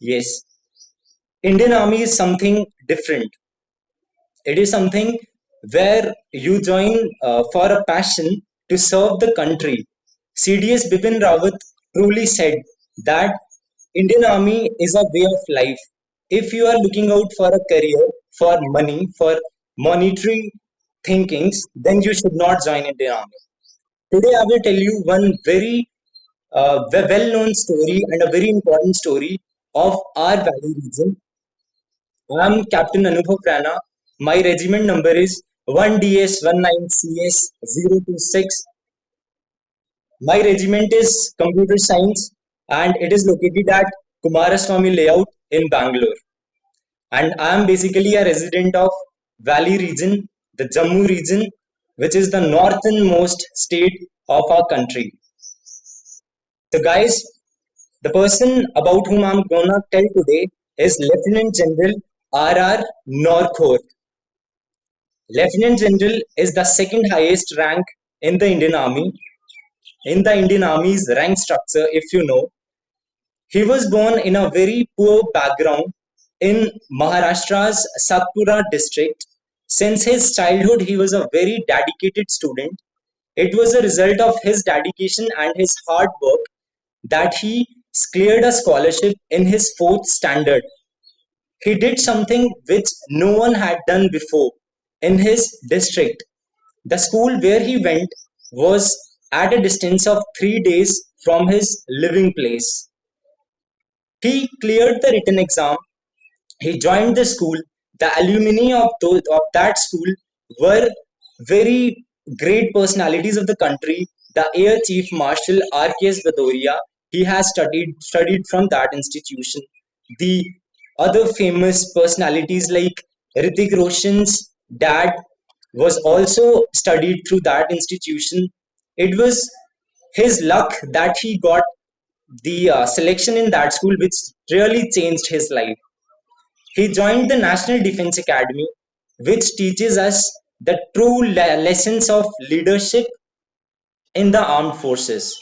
Yes, Indian Army is something different. It is something where you join for a passion to serve the country. CDS Bipin Rawat truly said that Indian Army is a way of life. If you are looking out for a career, for money, for monetary thinkings, then you should not join Indian Army. Today, I will tell you one very well-known story and a very important story of our Valley region. I'm Captain Anubhav Rana. My regiment number is 1DS19CS026. My regiment is Computer Science and it is located at Kumaraswamy Layout in Bangalore. And I am basically a resident of Valley region, the Jammu region, which is the northernmost state of our country. So, guys, the person about whom I'm gonna tell today is Lieutenant General R.R. Norkhor. Lieutenant General is the second highest rank in the Indian Army. In the Indian Army's rank structure, if you know, he was born in a very poor background in Maharashtra's Satpura district. Since his childhood, he was a very dedicated student. It was a result of his dedication and his hard work that he cleared a scholarship in his fourth standard. He did something which no one had done before in his district. The school where he went was at a distance of 3 days from his living place. He cleared the written exam. He joined the school. The alumni of that school were very great personalities of the country. The Air Chief Marshal R.K.S. Bhadoria, he has studied from that institution. The other famous personalities like Ritik Roshan's dad was also studied through that institution. It was his luck that he got the selection in that school, which really changed his life. He joined the National Defense Academy, which teaches us the true lessons of leadership in the armed forces.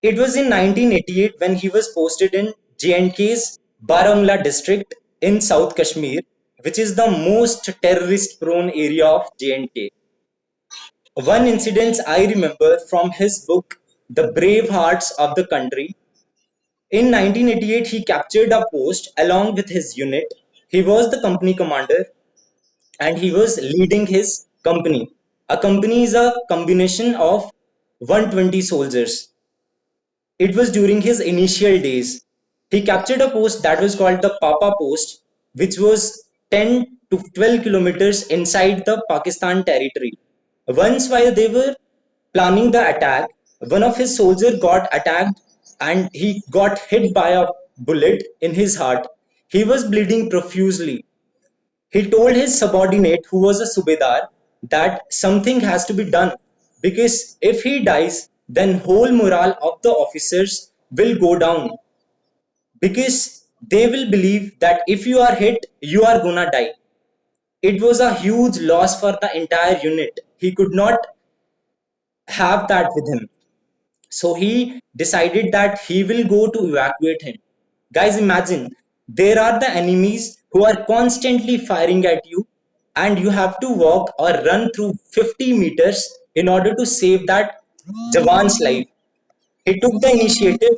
It was in 1988 when he was posted in J&K's Baramulla district in South Kashmir, which is the most terrorist prone area of J&K. One incident I remember from his book, The Brave Hearts of the Country. In 1988, he captured a post along with his unit. He was the company commander and he was leading his company. A company is a combination of 120 soldiers. It was during his initial days. He captured a post that was called the Papa Post, which was 10 to 12 kilometers inside the Pakistan territory. Once, while they were planning the attack, one of his soldiers got attacked and he got hit by a bullet in his heart. He was bleeding profusely. He told his subordinate, who was a subedar, that something has to be done because if he dies, then whole morale of the officers will go down because they will believe that if you are hit, you are gonna die. It was a huge loss for the entire unit. He could not have that with him. So he decided that he will go to evacuate him. Guys, imagine there are the enemies who are constantly firing at you, and you have to walk or run through 50 meters in order to save that Jawan's life. He took the initiative.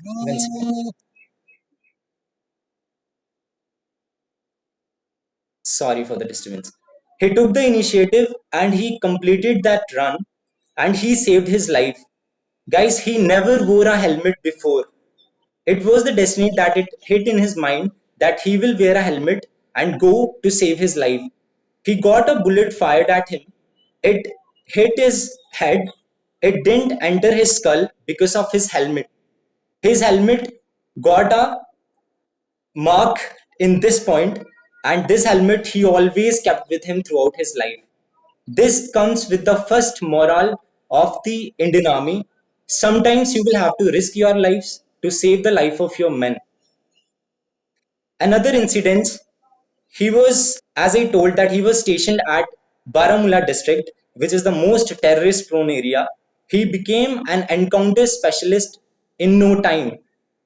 One second. Sorry for the disturbance. He took the initiative and he completed that run and he saved his life. Guys, he never wore a helmet before. It was the destiny that it hit in his mind that he will wear a helmet and go to save his life. He got a bullet fired at him. It hit his head. It didn't enter his skull because of his helmet. His helmet got a mark in this point, and this helmet he always kept with him throughout his life. This comes with the first moral of the Indian Army. Sometimes you will have to risk your lives to save the life of your men. Another incident, he was, as I told, that he was stationed at Baramulla district, which is the most terrorist prone area. He became an encounter specialist in no time.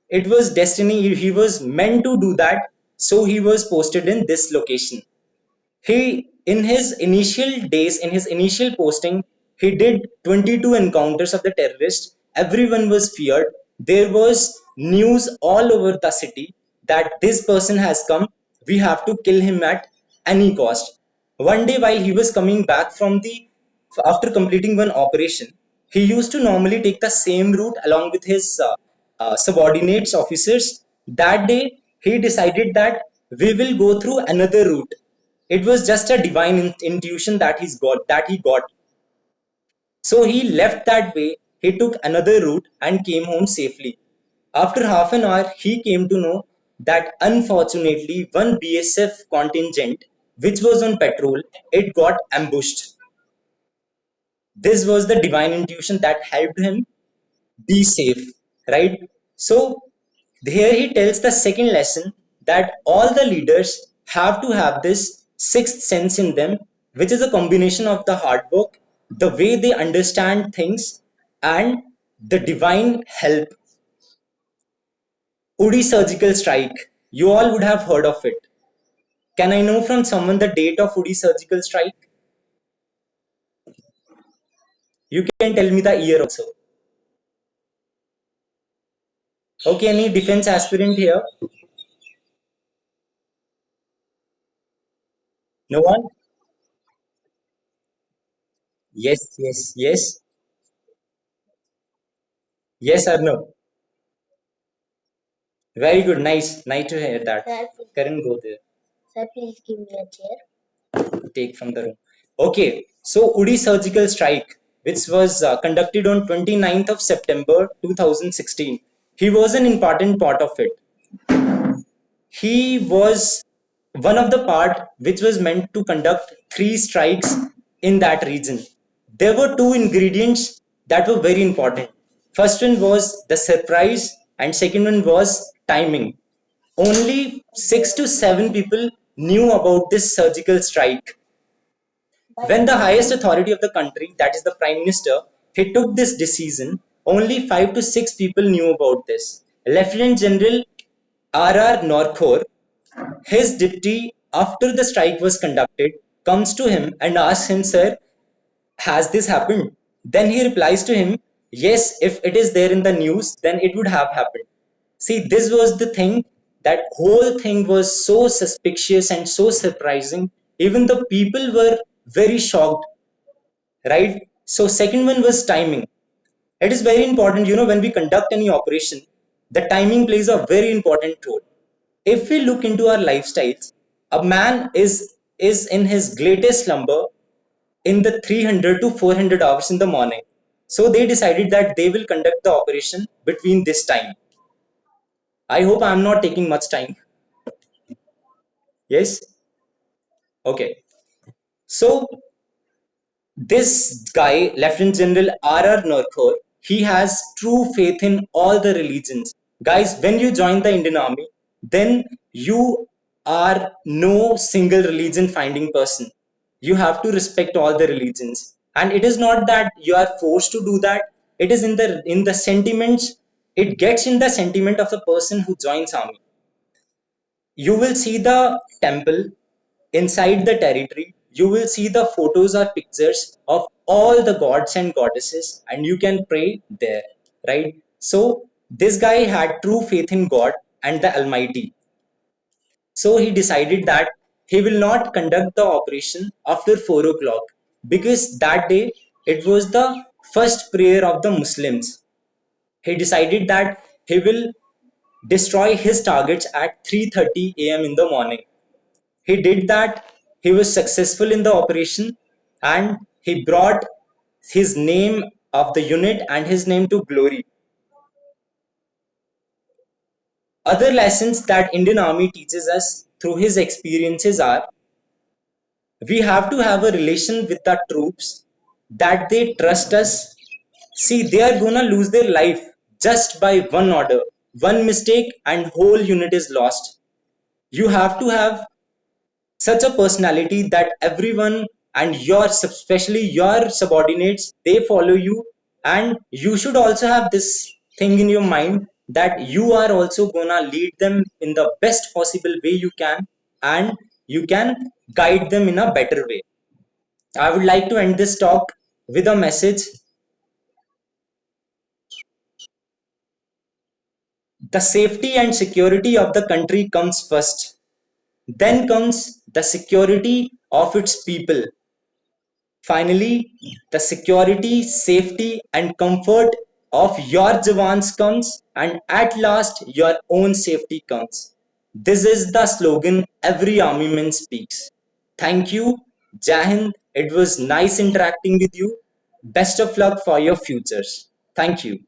It was destiny. He was meant to do that. So he was posted in this location. He, in his initial days, in his initial posting, he did 22 encounters of the terrorists. Everyone was feared. There was news all over the city that this person has come. We have to kill him at any cost. One day, while he was coming back from the after completing one operation, he used to normally take the same route along with his subordinates officers. That day, he decided that we will go through another route. It was just a divine intuition that he got. So he left that way. He took another route and came home safely. After half an hour, he came to know that unfortunately one BSF contingent, which was on patrol, it got ambushed. This was the divine intuition that helped him be safe, right? So here he tells the second lesson, that all the leaders have to have this sixth sense in them, which is a combination of the hard work, the way they understand things, and the divine help. Uri surgical strike, you all would have heard of it. Can I know from someone the date of Uri surgical strike? You can tell me the year also. Okay, any defense aspirant here? No one? Yes, yes, yes. Yes or no? Very good. Nice. Nice to hear that. Sir, Karan, go there. Sir, please give me a chair. Take from the room. Okay. So, Uri surgical strike, which was conducted on 29th of September 2016. He was an important part of it. He was one of the part which was meant to conduct three strikes in that region. There were two ingredients that were very important. First one was the surprise, and second one was timing. Only 6 to 7 people knew about this surgical strike. When the highest authority of the country, that is the Prime Minister, he took this decision, only 5 to 6 people knew about this. Lieutenant General R.R. Norkhor, his deputy, after the strike was conducted, comes to him and asks him, Sir, has this happened? Then he replies to him, Yes, if it is there in the news, then it would have happened. See, this was the thing. That whole thing was so suspicious and so surprising. Even the people were very shocked, right? So, second one was timing. It is very important, when we conduct any operation, the timing plays a very important role. If we look into our lifestyles, a man is in his greatest slumber in the 300 to 400 hours in the morning. So they decided that they will conduct the operation between this time. I hope I'm not taking much time. Yes? Okay. So this guy, Lieutenant General R.R. Norkhor, he has true faith in all the religions. Guys, when you join the Indian Army, then you are no single religion finding person. You have to respect all the religions. And it is not that you are forced to do that. It is in the sentiments, it gets in the sentiment of the person who joins army. You will see the temple inside the territory. You will see the photos or pictures of all the gods and goddesses, and you can pray there, right? So, this guy had true faith in God and the Almighty. So, he decided that he will not conduct the operation after 4 o'clock, because that day it was the first prayer of the Muslims. He decided that he will destroy his targets at 3:30 a.m. in the morning. He did that. He was successful in the operation, and he brought his name of the unit and his name to glory. Other lessons that Indian Army teaches us through his experiences are, we have to have a relation with the troops, that they trust us. See, they are gonna lose their life just by one order, one mistake, and whole unit is lost. You have to have such a personality that everyone and your, especially your subordinates, they follow you, And you should also have this thing in your mind that you are also gonna lead them in the best possible way you can, and you can guide them in a better way. I would like to end this talk with a message: the safety and security of the country comes first, then comes the security of its people. Finally, the security, safety, and comfort of your Jawans comes, and at last, your own safety comes. This is the slogan every army man speaks. Thank you, Jahind. It was nice interacting with you. Best of luck for your futures. Thank you.